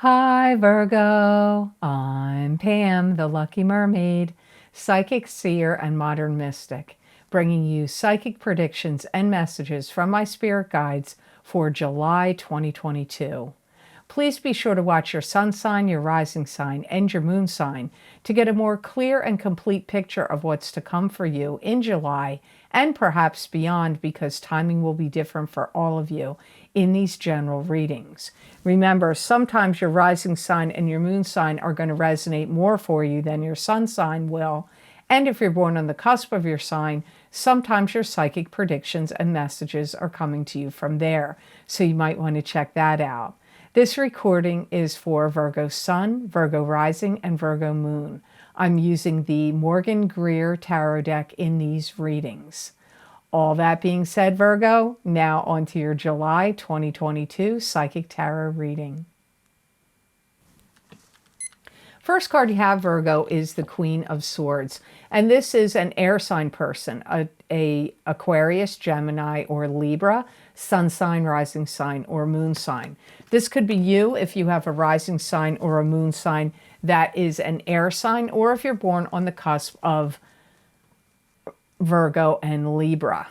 Hi Virgo, I'm Pam, the Lucky Mermaid, psychic seer and modern mystic, bringing you psychic predictions and messages from my spirit guides for July 2022. Please be sure to watch your sun sign, your rising sign, and your moon sign to get a more clear and complete picture of what's to come for you in July and perhaps beyond, because timing will be different for all of you in these general readings. Remember, sometimes your rising sign and your moon sign are going to resonate more for you than your sun sign will. And if you're born on the cusp of your sign, sometimes your psychic predictions and messages are coming to you from there. So you might want to check that out. This recording is for Virgo Sun, Virgo Rising, and Virgo Moon. I'm using the Morgan Greer Tarot deck in these readings. All that being said, Virgo, now on to your July 2022 Psychic Tarot reading. First card you have, Virgo, is the Queen of Swords. And this is an air sign person, a Aquarius, Gemini, or Libra, sun sign, rising sign, or moon sign. This could be you if you have a rising sign or a moon sign that is an air sign, or if you're born on the cusp of Virgo and Libra.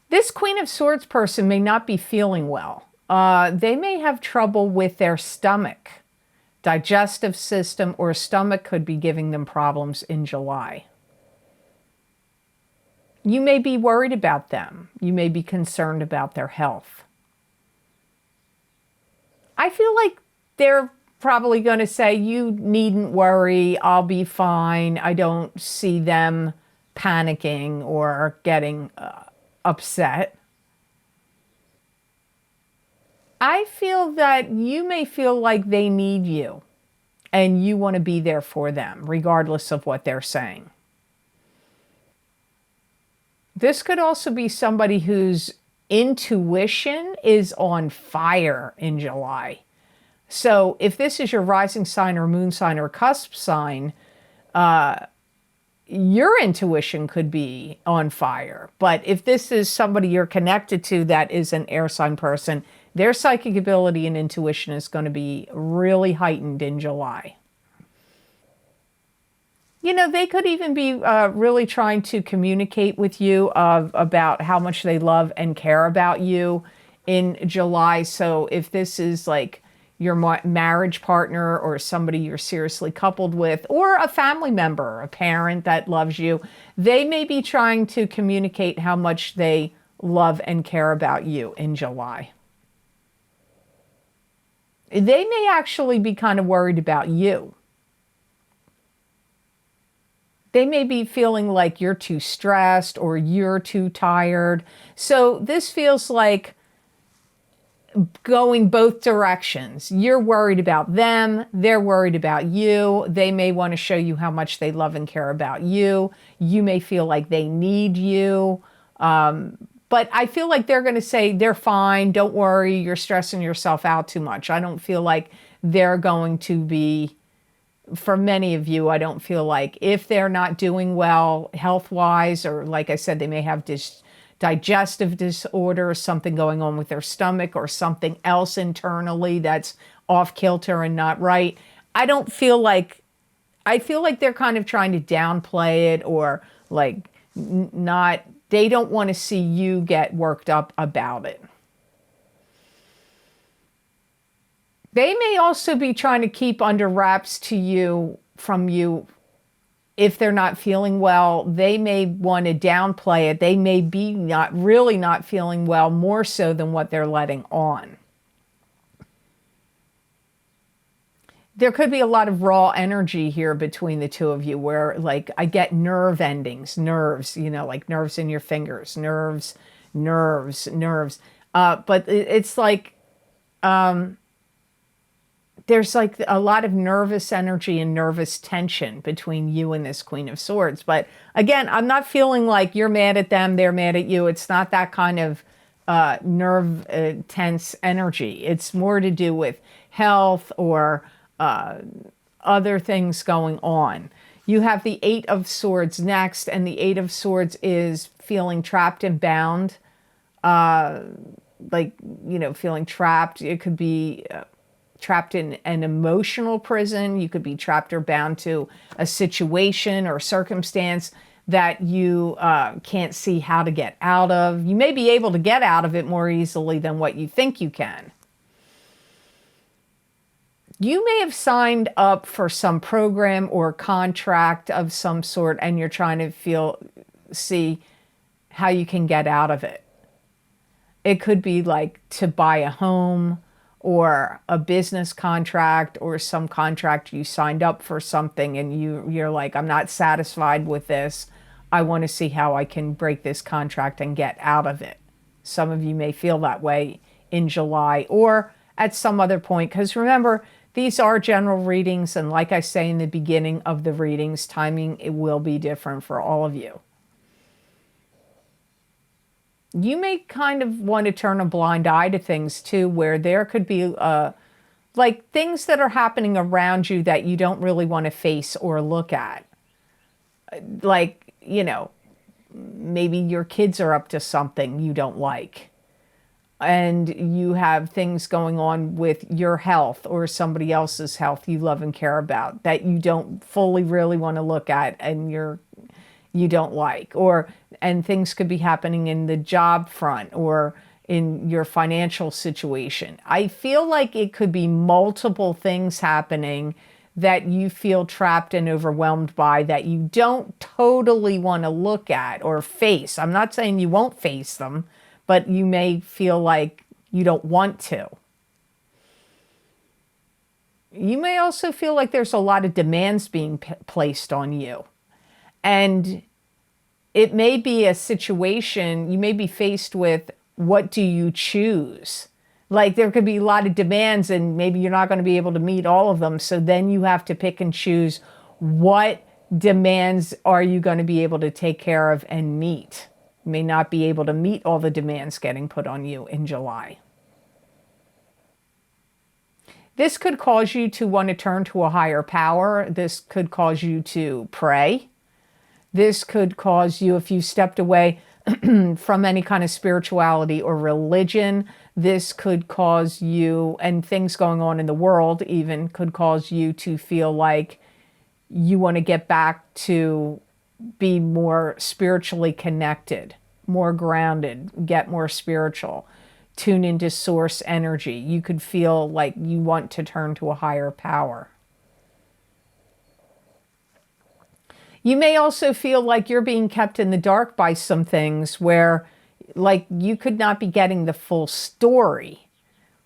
This Queen of Swords person may not be feeling well. They may have trouble with their stomach, digestive system, or stomach could be giving them problems in July. You may be worried about them. You may be concerned about their health. I feel like they're probably going to say, you needn't worry, I'll be fine. I don't see them panicking or getting upset. I feel that you may feel like they need you and you want to be there for them, regardless of what they're saying. This could also be somebody whose intuition is on fire in July. So if this is your rising sign or moon sign or cusp sign, your intuition could be on fire. But if this is somebody you're connected to that is an air sign person, their psychic ability and intuition is going to be really heightened in July. You know, they could even be really trying to communicate with you about how much they love and care about you in July. So if this is like your marriage partner or somebody you're seriously coupled with, or a family member, a parent that loves you, they may be trying to communicate how much they love and care about you in July. They may actually be kind of worried about you. They may be feeling like you're too stressed or you're too tired. So this feels like going both directions. You're worried about them. They're worried about you. They may want to show you how much they love and care about you. You may feel like they need you. But I feel like they're going to say, they're fine. Don't worry. You're stressing yourself out too much. I don't feel like they're going to be, for many of you, I don't feel like if they're not doing well health-wise, or like I said, they may have digestive disorder, something going on with their stomach, or something else internally that's off kilter and not right. I feel like they're kind of trying to downplay it, or like they don't want to see you get worked up about it. They may also be trying to keep under wraps from you. If they're not feeling well, they may want to downplay it. They may be really not feeling well, more so than what they're letting on. There could be a lot of raw energy here between the two of you, where like I get nerve endings, nerves, you know, like nerves in your fingers, nerves. But it's like, there's like a lot of nervous energy and nervous tension between you and this Queen of Swords. But again, I'm not feeling like you're mad at them, they're mad at you. It's not that kind of tense energy. It's more to do with health or other things going on. You have the Eight of Swords next, and the Eight of Swords is feeling trapped and bound. like, you know, feeling trapped. It could be trapped in an emotional prison. You could be trapped or bound to a situation or circumstance that you can't see how to get out of. You may be able to get out of it more easily than what you think you can. You may have signed up for some program or contract of some sort, and you're trying to see how you can get out of it. It could be like to buy a home or a business contract or some contract you signed up for something and you're like, I'm not satisfied with this. I want to see how I can break this contract and get out of it. Some of you may feel that way in July or at some other point, because remember, these are general readings, and like I say in the beginning of the readings, timing, it will be different for all of you. You may kind of want to turn a blind eye to things too, where there could be like things that are happening around you that you don't really want to face or look at. Like, you know, maybe your kids are up to something you don't like. And you have things going on with your health or somebody else's health you love and care about that you don't fully really want to look at and you don't like. And things could be happening in the job front or in your financial situation. I feel like it could be multiple things happening that you feel trapped and overwhelmed by that you don't totally want to look at or face. I'm not saying you won't face them, but you may feel like you don't want to. You may also feel like there's a lot of demands being placed on you. And it may be a situation, you may be faced with, what do you choose? Like there could be a lot of demands and maybe you're not going to be able to meet all of them. So then you have to pick and choose, what demands are you going to be able to take care of and meet? You may not be able to meet all the demands getting put on you in July. This could cause you to want to turn to a higher power. This could cause you to pray. This could cause you, if you stepped away from any kind of spirituality or religion, this could cause you, and things going on in the world even, could cause you to feel like you want to get back to be more spiritually connected, more grounded, get more spiritual, tune into source energy. You could feel like you want to turn to a higher power. You may also feel like you're being kept in the dark by some things where, like, you could not be getting the full story,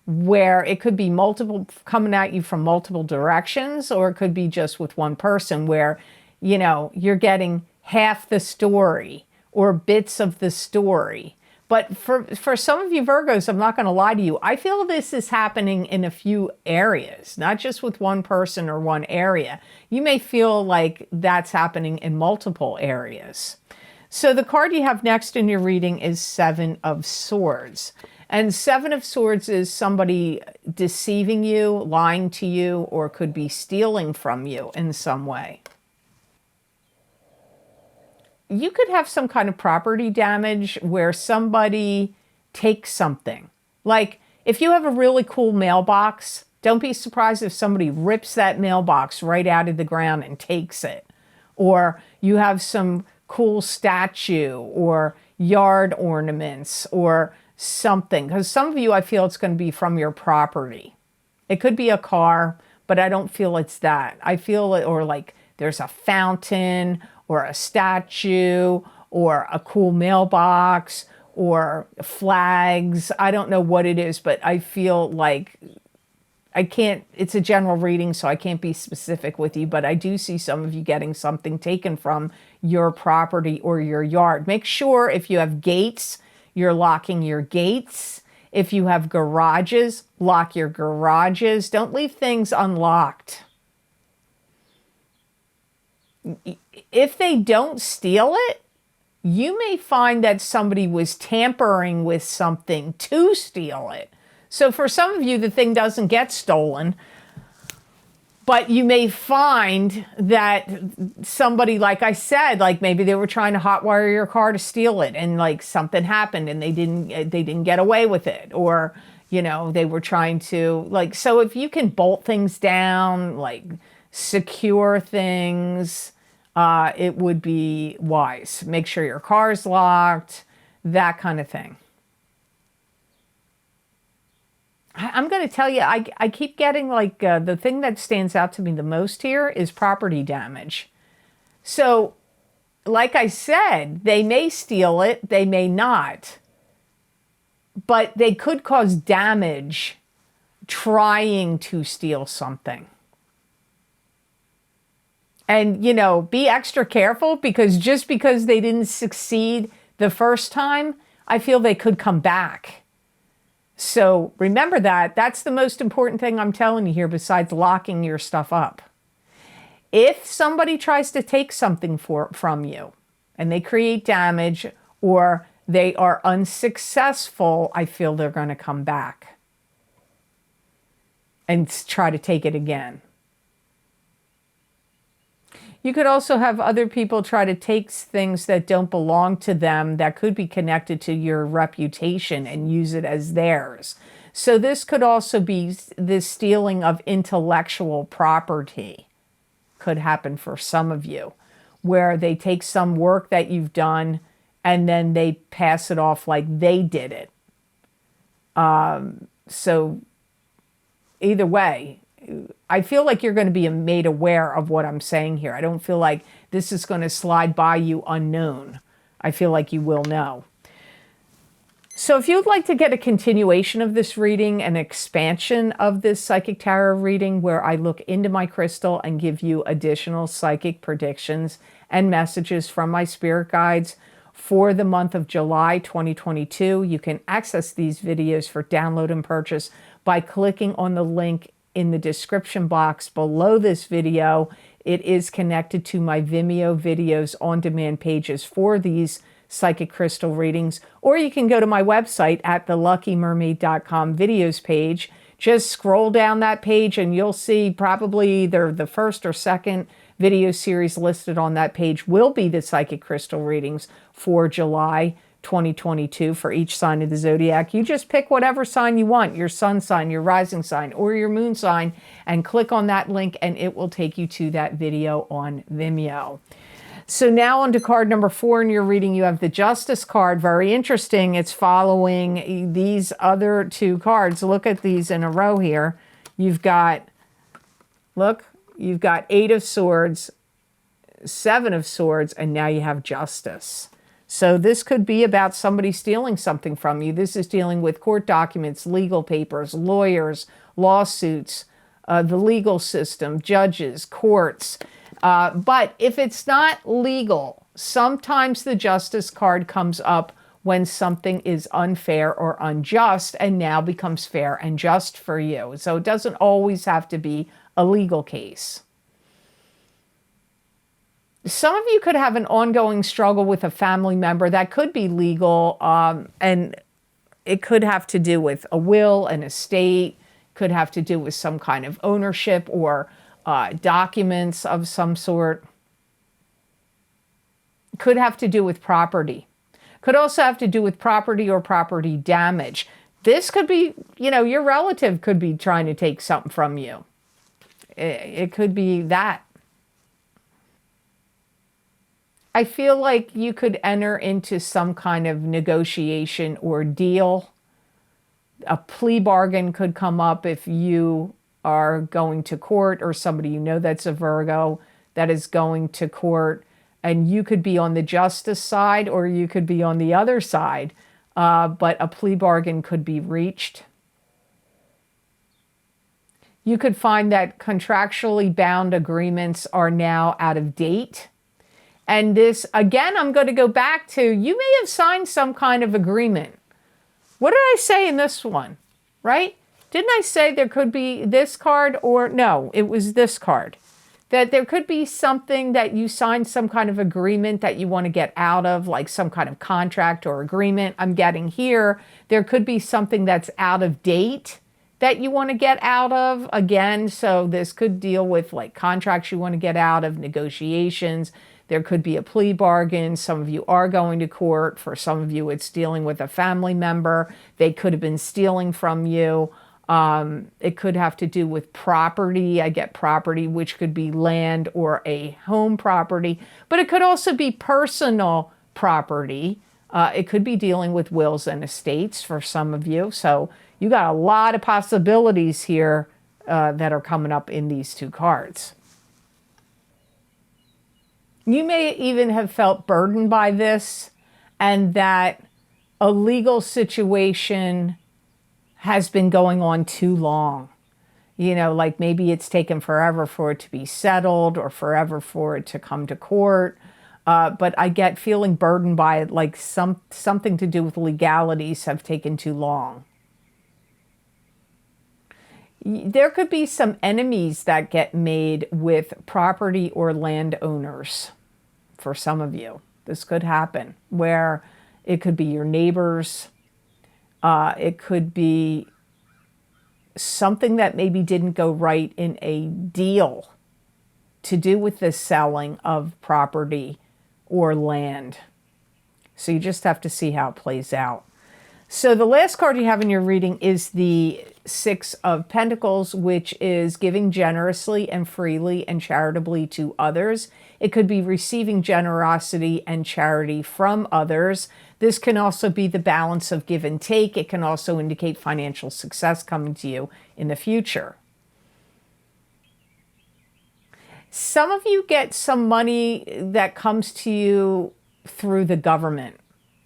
where it could be multiple coming at you from multiple directions, or it could be just with one person where, you know, you're getting half the story or bits of the story. But for some of you Virgos, I'm not going to lie to you, I feel this is happening in a few areas, not just with one person or one area. You may feel like that's happening in multiple areas. So the card you have next in your reading is Seven of Swords. And Seven of Swords is somebody deceiving you, lying to you, or could be stealing from you in some way. You could have some kind of property damage where somebody takes something. Like if you have a really cool mailbox, don't be surprised if somebody rips that mailbox right out of the ground and takes it. Or you have some cool statue or yard ornaments or something. Because some of you, I feel it's going to be from your property. It could be a car, but I don't feel it's that. I feel it, or like there's a fountain or a statue or a cool mailbox or flags. I don't know what it is, but I feel like I can't, it's a general reading, so I can't be specific with you, but I do see some of you getting something taken from your property or your yard. Make sure if you have gates, you're locking your gates. If you have garages, lock your garages. Don't leave things unlocked. If they don't steal it, you may find that somebody was tampering with something to steal it. So for some of you, the thing doesn't get stolen, But you may find that somebody, like I said, like maybe they were trying to hotwire your car to steal it, and like something happened and they didn't get away with it, or you know, they were trying to, like, so if you can bolt things down, like secure things, it would be wise. Make sure your car's locked, that kind of thing. I'm going to tell you, I keep getting like the thing that stands out to me the most here is property damage. So, like I said, they may steal it, they may not, but they could cause damage trying to steal something. And, you know, be extra careful, because just because they didn't succeed the first time, I feel they could come back. So remember that. That's the most important thing I'm telling you here, besides locking your stuff up. If somebody tries to take something from you and they create damage, or they are unsuccessful, I feel they're going to come back and try to take it again. You could also have other people try to take things that don't belong to them, that could be connected to your reputation, and use it as theirs. So this could also be the stealing of intellectual property. Could happen for some of you, where they take some work that you've done and then they pass it off like they did it. So either way, I feel like you're going to be made aware of what I'm saying here. I don't feel like this is going to slide by you unknown. I feel like you will know. So if you'd like to get a continuation of this reading, an expansion of this psychic tarot reading, where I look into my crystal and give you additional psychic predictions and messages from my spirit guides for the month of July 2022, you can access these videos for download and purchase by clicking on the link in the description box below this video. It is connected to my Vimeo videos on demand pages for these psychic crystal readings, or you can go to my website at theluckymermaid.com videos page. Just scroll down that page and you'll see probably either the first or second video series listed on that page will be the psychic crystal readings for July 2022 for each sign of the zodiac. You just pick whatever sign you want, your sun sign, your rising sign, or your moon sign, and click on that link and it will take you to that video on Vimeo. So now on to card number 4 in your reading, you have the Justice card. Very interesting. It's following these other 2 cards. Look at these in a row here. You've got, look, you've got 8 of Swords, 7 of Swords, and now you have Justice. So this could be about somebody stealing something from you. This is dealing with court documents, legal papers, lawyers, lawsuits, the legal system, judges, courts. But if it's not legal, sometimes the Justice card comes up when something is unfair or unjust and now becomes fair and just for you. So it doesn't always have to be a legal case. Some of you could have an ongoing struggle with a family member that could be legal, and it could have to do with a will, an estate, could have to do with some kind of ownership or documents of some sort. Could have to do with property. Could also have to do with property or property damage. This could be, you know, your relative could be trying to take something from you. It could be that. I feel like you could enter into some kind of negotiation or deal. A plea bargain could come up if you are going to court, or somebody you know that's a Virgo that is going to court, and you could be on the Justice side or you could be on the other side, but a plea bargain could be reached. You could find that contractually bound agreements are now out of date. And this, again, I'm going to go back to, you may have signed some kind of agreement. What did I say in this one, right? Didn't I say there could be this card, or no, it was this card? That there could be something that you signed some kind of agreement that you want to get out of, like some kind of contract or agreement. I'm getting here, there could be something that's out of date that you want to get out of. Again, so this could deal with like contracts you want to get out of, negotiations. There could be a plea bargain. Some of you are going to court. For some of you, it's dealing with a family member. They could have been stealing from you. It could have to do with property. I get property, which could be land or a home property, but it could also be personal property. It could be dealing with wills and estates for some of you. So you got a lot of possibilities here that are coming up in these two cards. You may even have felt burdened by this, and that a legal situation has been going on too long. You know, like maybe it's taken forever for it to be settled or forever for it to come to court. But I get feeling burdened by it, like something to do with legalities have taken too long. There could be some enemies that get made with property or landowners for some of you. This could happen where it could be your neighbors. It could be something that maybe didn't go right in a deal to do with the selling of property or land. So you just have to see how it plays out. So the last card you have in your reading is the Six of Pentacles, which is giving generously and freely and charitably to others. It could be receiving generosity and charity from others. This can also be the balance of give and take. It can also indicate financial success coming to you in the future. Some of you get some money that comes to you through the government.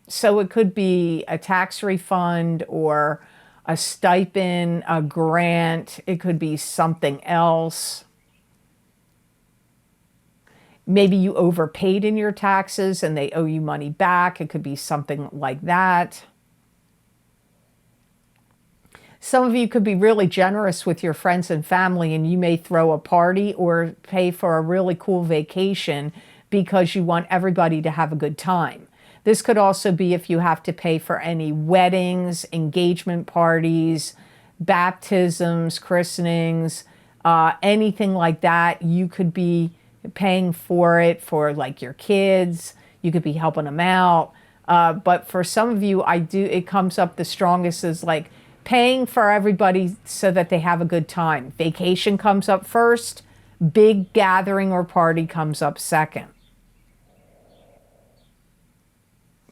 So it could be a tax refund or a stipend, a grant. It could be something else. Maybe you overpaid in your taxes and they owe you money back. It could be something like that. Some of you could be really generous with your friends and family, and you may throw a party or pay for a really cool vacation because you want everybody to have a good time. This could also be if you have to pay for any weddings, engagement parties, baptisms, christenings, anything like that. You could be paying for it for like your kids. You could be helping them out. But for some of you, it comes up the strongest as like paying for everybody so that they have a good time. Vacation comes up first. Big gathering or party comes up second.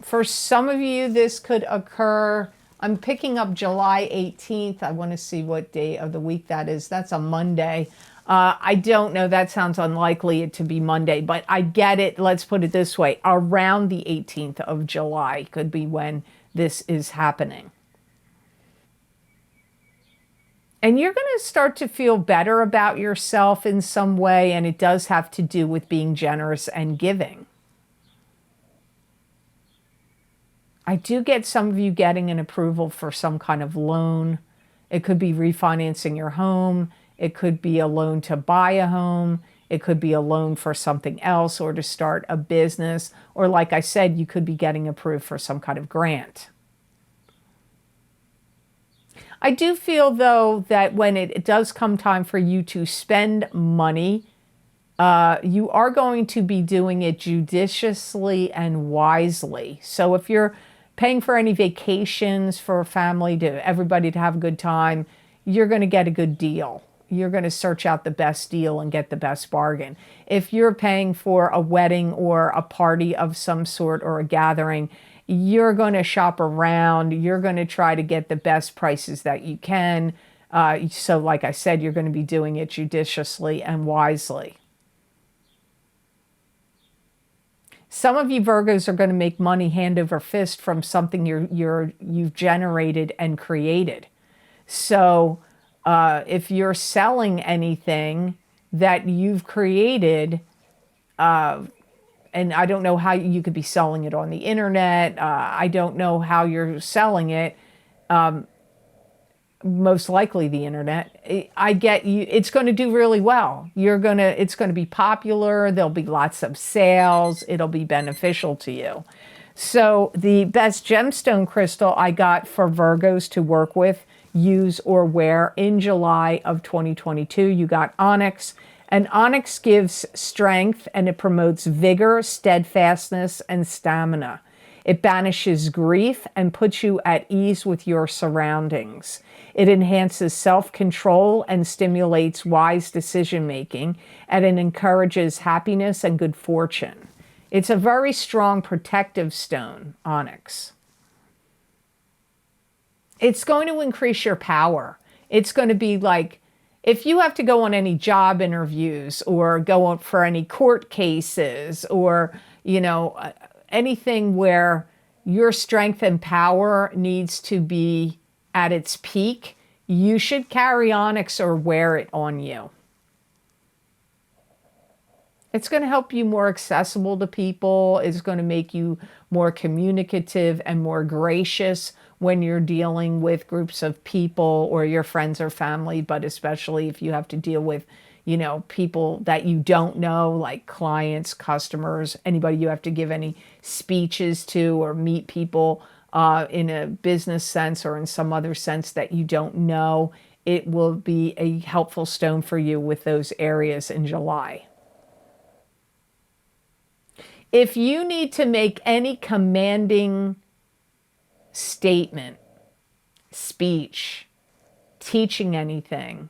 For some of you, this could occur. I'm picking up July 18th. I want to see what day of the week that is. That's a Monday. I don't know. That sounds unlikely it to be Monday, but I get it. Let's put it this way. Around the 18th of July could be when this is happening. And you're going to start to feel better about yourself in some way, and it does have to do with being generous and giving. I do get some of you getting an approval for some kind of loan. It could be refinancing your home. It could be a loan to buy a home. It could be a loan for something else or to start a business. Or like I said, you could be getting approved for some kind of grant. I do feel, though, that when it does come time for you to spend money, you are going to be doing it judiciously and wisely. So if you're paying for any vacations for a family, to everybody to have a good time, you're going to get a good deal. You're going to search out the best deal and get the best bargain. If you're paying for a wedding or a party of some sort or a gathering, you're going to shop around. You're going to try to get the best prices that you can. So like I said, you're going to be doing it judiciously and wisely. Some of you Virgos are going to make money hand over fist from something you've generated and created. So if you're selling anything that you've created, and I don't know how you could be selling it on the internet. I don't know how you're selling it. Most likely the internet. I get you. It's going to do really well. It's going to be popular. There'll be lots of sales. It'll be beneficial to you. So the best gemstone crystal I got for Virgos to work with use or wear in July of 2022. You got onyx, and onyx gives strength and it promotes vigor, steadfastness, and stamina. It banishes grief and puts you at ease with your surroundings. It enhances self-control and stimulates wise decision-making, and it encourages happiness and good fortune. It's a very strong protective stone, onyx. It's going to increase your power. It's going to be like, if you have to go on any job interviews or go on for any court cases or, you know, anything where your strength and power needs to be at its peak, you should carry onyx or wear it on you. It's going to help you more accessible to people. It's going to make you more communicative and more gracious when you're dealing with groups of people or your friends or family, but especially if you have to deal with, you know, people that you don't know, like clients, customers, anybody you have to give any speeches to or meet people in a business sense or in some other sense that you don't know. It will be a helpful stone for you with those areas in July. If you need to make any commanding statement, speech, teaching anything,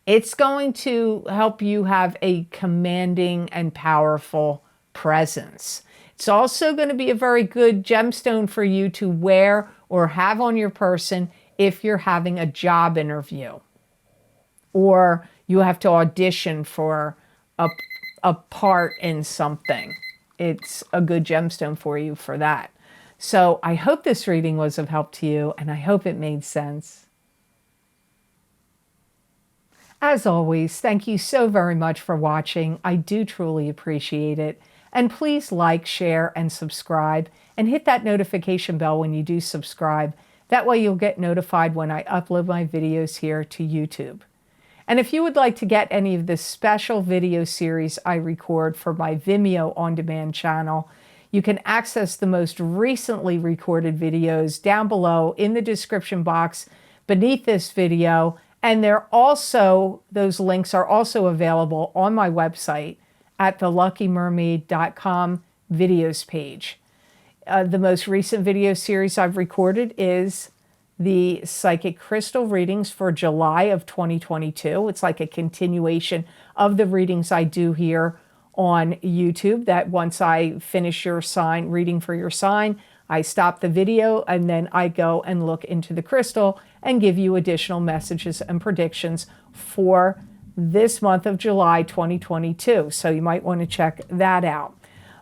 it's going to help you have a commanding and powerful presence. It's also going to be a very good gemstone for you to wear or have on your person if you're having a job interview or you have to audition for a part in something. It's a good gemstone for you for that. So I hope this reading was of help to you, and I hope it made sense. As always, thank you so very much for watching. I do truly appreciate it. And please like, share, and subscribe, and hit that notification bell when you do subscribe. That way you'll get notified when I upload my videos here to YouTube. And if you would like to get any of the special video series I record for my Vimeo on-demand channel, you can access the most recently recorded videos down below in the description box beneath this video. And those links are also available on my website at theluckymermaid.com videos page. The most recent video series I've recorded is the Psychic Crystal readings for July of 2022. It's like a continuation of the readings I do here on YouTube, that once I finish your sign, reading for your sign, I stop the video and then I go and look into the crystal and give you additional messages and predictions for this month of July 2022. So you might want to check that out.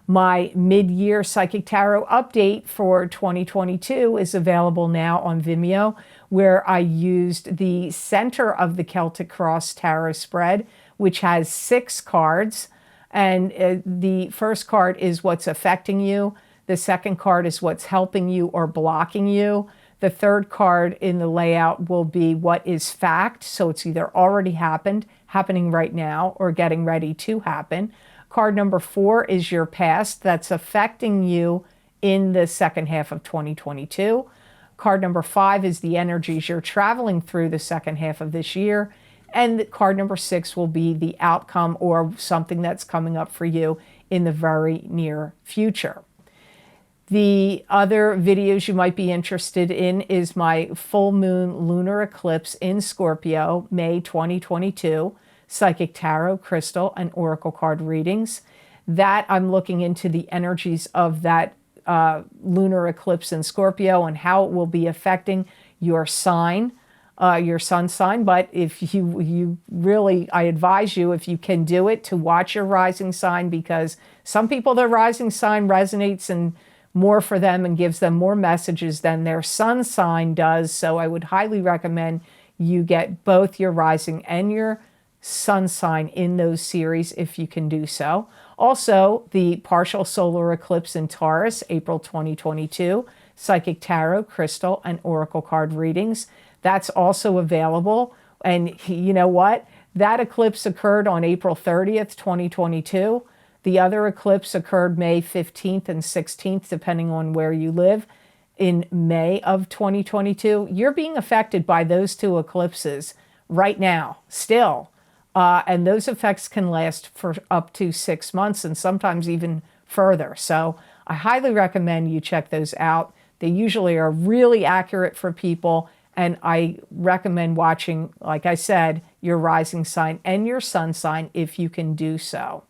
My mid-year Psychic Tarot update for 2022 is available now on Vimeo, where I used the center of the Celtic Cross Tarot spread, which has 6 cards. And the first card is what's affecting you. The second card is what's helping you or blocking you. The third card in the layout will be what is fact. So it's either already happened, happening right now, or getting ready to happen. Card number 4 is your past that's affecting you in the second half of 2022. Card number 5 is the energies you're traveling through the second half of this year. And card number 6 will be the outcome or something that's coming up for you in the very near future. The other videos you might be interested in is my full moon lunar eclipse in Scorpio, May 2022, Psychic Tarot, Crystal, and Oracle card readings. That I'm looking into the energies of that lunar eclipse in Scorpio and how it will be affecting your sign, your sun sign. But if you really, I advise you, if you can do it, to watch your rising sign, because some people, their rising sign resonates and more for them and gives them more messages than their sun sign does. So I would highly recommend you get both your rising and your sun sign in those series if you can do so. Also, the partial solar eclipse in Taurus, April 2022, Psychic Tarot, Crystal, and Oracle card readings. That's also available. And you know what? That eclipse occurred on April 30th, 2022. The other eclipse occurred May 15th and 16th, depending on where you live. in May of 2022, you're being affected by those two eclipses right now, still. And those effects can last for up to 6 months and sometimes even further. So I highly recommend you check those out. They usually are really accurate for people. And I recommend watching, like I said, your rising sign and your sun sign if you can do so.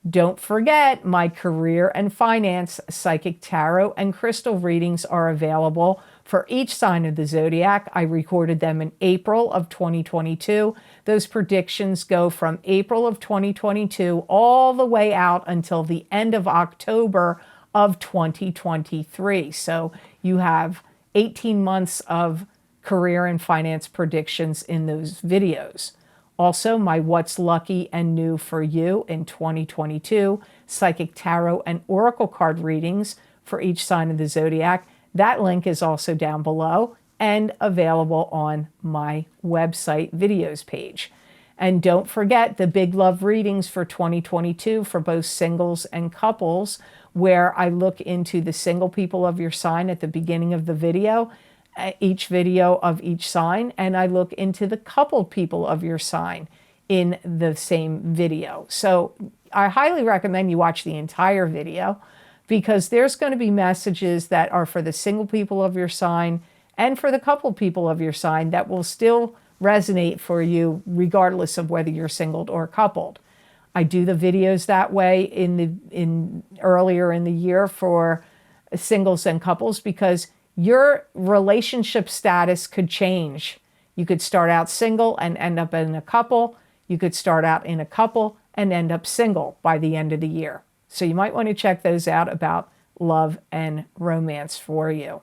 Don't forget, my career and finance, psychic tarot, and crystal readings are available for each sign of the zodiac. I recorded them in April of 2022. Those predictions go from April of 2022 all the way out until the end of October of 2023. So you have 18 months of career and finance predictions in those videos. Also, my What's Lucky and New for You in 2022, Psychic Tarot and Oracle card readings for each sign of the zodiac. That link is also down below and available on my website videos page. And don't forget the Big Love readings for 2022 for both singles and couples, where I look into the single people of your sign at the beginning of the video, each video of each sign, and I look into the coupled people of your sign in the same video. So I highly recommend you watch the entire video, because there's going to be messages that are for the single people of your sign and for the coupled people of your sign that will still resonate for you regardless of whether you're singled or coupled. I do the videos that way earlier in the year for singles and couples, because your relationship status could change. You could start out single and end up in a couple. You could start out in a couple and end up single by the end of the year. So you might want to check those out about love and romance for you.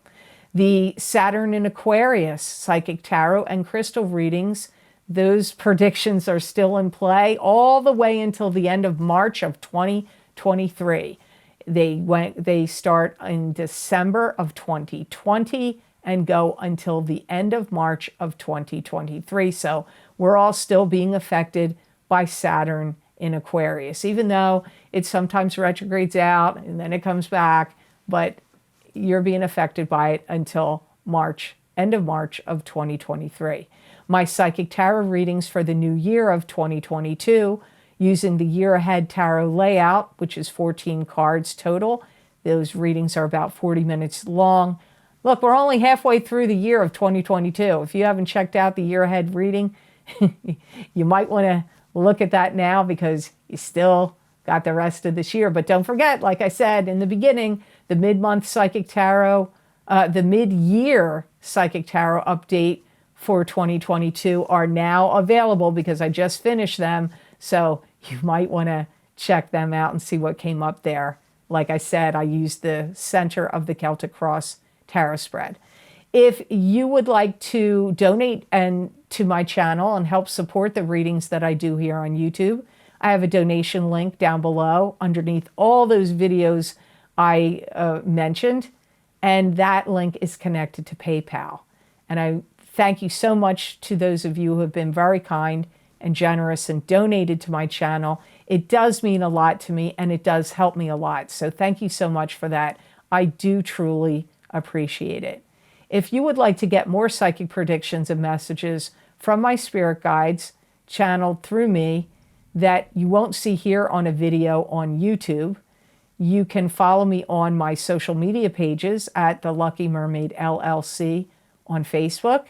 The Saturn in Aquarius, psychic tarot and crystal readings, those predictions are still in play all the way until the end of March of 2023. They start in December of 2020 and go until the end of March of 2023. So we're all still being affected by Saturn in Aquarius, even though it sometimes retrogrades out and then it comes back, but you're being affected by it until March, end of March of 2023. My psychic tarot readings for the new year of 2022, using the year ahead tarot layout, which is 14 cards total. Those readings are about 40 minutes long. Look, we're only halfway through the year of 2022. If you haven't checked out the year ahead reading, you might want to look at that now, because you still got the rest of this year. But don't forget, like I said in the beginning, the mid-month psychic tarot, the mid-year psychic tarot update for 2022 are now available, because I just finished them. So you might want to check them out and see what came up there. Like I said, I used the center of the Celtic Cross tarot spread. If you would like to donate to my channel and help support the readings that I do here on YouTube, I have a donation link down below underneath all those videos I mentioned, and that link is connected to PayPal. And I thank you so much to those of you who have been very kind and generous and donated to my channel. It does mean a lot to me, and it does help me a lot. So thank you so much for that. I do truly appreciate it. If you would like to get more psychic predictions and messages from my spirit guides channeled through me that you won't see here on a video on YouTube, you can follow me on my social media pages at The Lucky Mermaid LLC on Facebook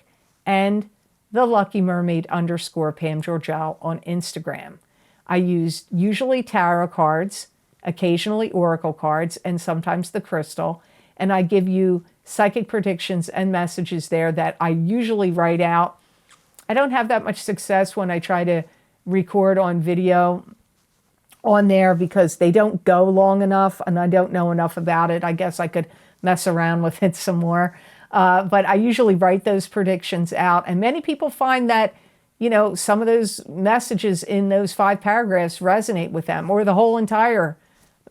and The Lucky Mermaid _ Pam Georgel on Instagram. I use usually tarot cards, occasionally oracle cards, and sometimes the crystal, and I give you psychic predictions and messages there that I usually write out. I don't have that much success when I try to record on video on there, because they don't go long enough and I don't know enough about it. I guess I could mess around with it some more. But I usually write those predictions out, and many people find that, you know, some of those messages in those 5 paragraphs resonate with them, or the whole entire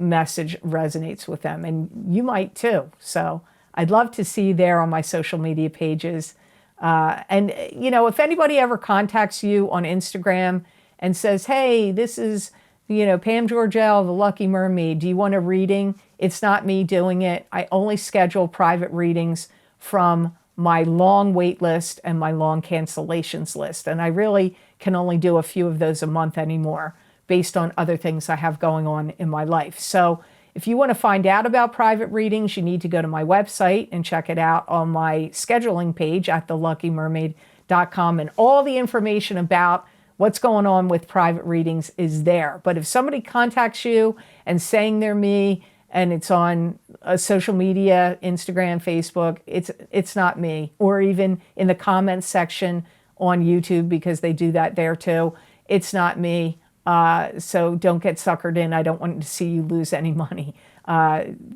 message resonates with them, and you might too. So I'd love to see you there on my social media pages. And, you know, if anybody ever contacts you on Instagram and says, hey, this is, you know, Pam Georgel, the Lucky Mermaid, do you want a reading? It's not me doing it. I only schedule private readings from my long wait list and my long cancellations list. And I really can only do a few of those a month anymore based on other things I have going on in my life. So if you want to find out about private readings, you need to go to my website and check it out on my scheduling page at theluckymermaid.com. And all the information about what's going on with private readings is there. But if somebody contacts you and saying they're me, and it's on social media, Instagram, Facebook, it's not me. Or even in the comments section on YouTube, because they do that there too, it's not me. So don't get suckered in. I don't want to see you lose any money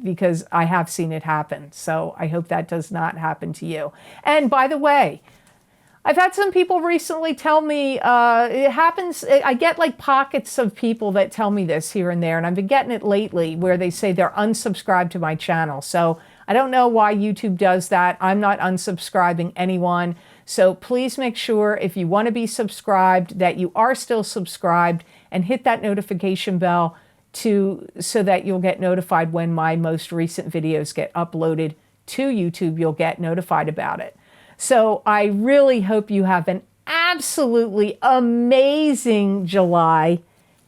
because I have seen it happen. So I hope that does not happen to you. And by the way, I've had some people recently tell me, it happens, I get like pockets of people that tell me this here and there, and I've been getting it lately where they say they're unsubscribed to my channel. So I don't know why YouTube does that. I'm not unsubscribing anyone. So please make sure if you want to be subscribed that you are still subscribed and hit that notification bell so that you'll get notified when my most recent videos get uploaded to YouTube. You'll get notified about it. So I really hope you have an absolutely amazing July,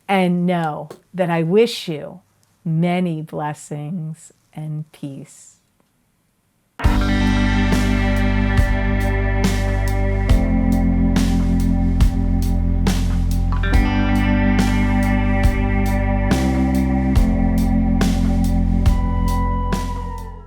and know that I wish you many blessings and peace.